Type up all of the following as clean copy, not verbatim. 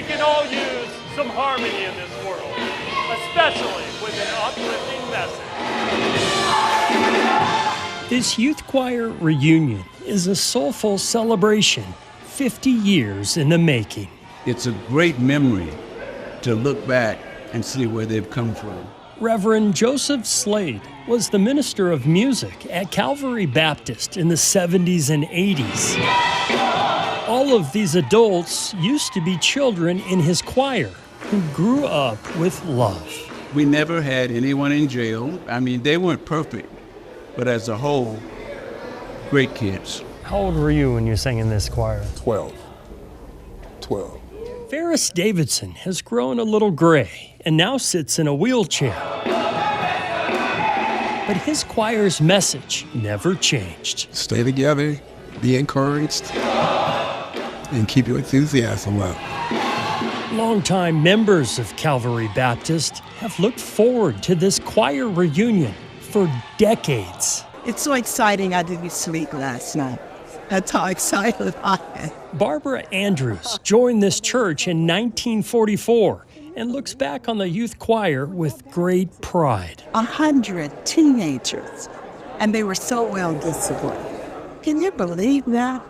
can all use some harmony in this world, especially with an uplifting message. This youth choir reunion is a soulful celebration, 50 years in the making. It's a great memory to look back and see where they've come from. Reverend Joseph Slade was the minister of music at Calvary Baptist in the 70s and 80s. All of these adults used to be children in his choir who grew up with love. We never had anyone in jail. I mean, they weren't perfect, but as a whole, great kids. How old were you when you sang in this choir? 12. Ferris Davidson has grown a little gray and now sits in a wheelchair. But his choir's message never changed. Stay together, be encouraged, and keep your enthusiasm up. Longtime members of Calvary Baptist have looked forward to this choir reunion for decades. It's so exciting I didn't sleep last night. That's how excited I am. Barbara Andrews joined this church in 1944 and looks back on the youth choir with great pride. 100 teenagers, and they were so well disciplined. Can you believe that?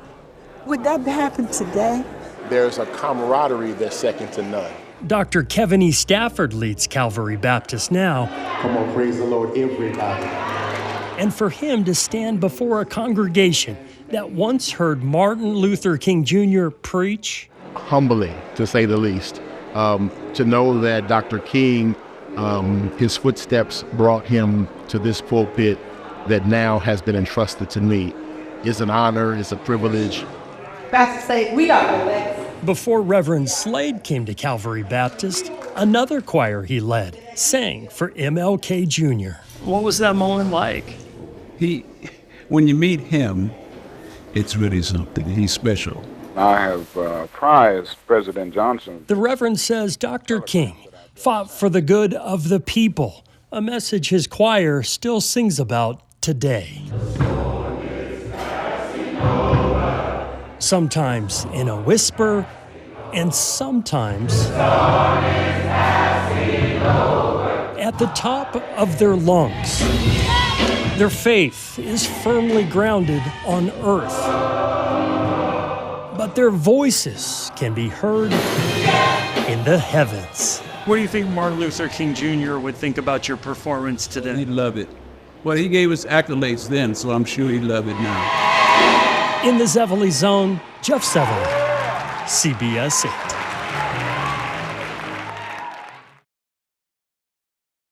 Would that happen today? There's a camaraderie that's second to none. Dr. Kevin E. Stafford leads Calvary Baptist now. Come on, praise the Lord, everybody. And for him to stand before a congregation that once heard Martin Luther King Jr. preach. Humbling, to say the least. To know that Dr. King, his footsteps brought him to this pulpit that now has been entrusted to me is an honor, is a privilege. Pastor Slade, we are blessed. Before Reverend Slade came to Calvary Baptist, another choir he led sang for MLK Jr. What was that moment like? When you meet him, it's really something. He's special. I have prized President Johnson. The Reverend says Dr. King fought for the good of the people, a message his choir still sings about today. Sometimes in a whisper, and sometimes at the top of their lungs. Their faith is firmly grounded on earth, but their voices can be heard in the heavens. What do you think Martin Luther King Jr. would think about your performance today? He'd love it. Well, he gave us accolades then, so I'm sure he'd love it now. In the Zevely Zone, Jeff Zevely, CBS 8.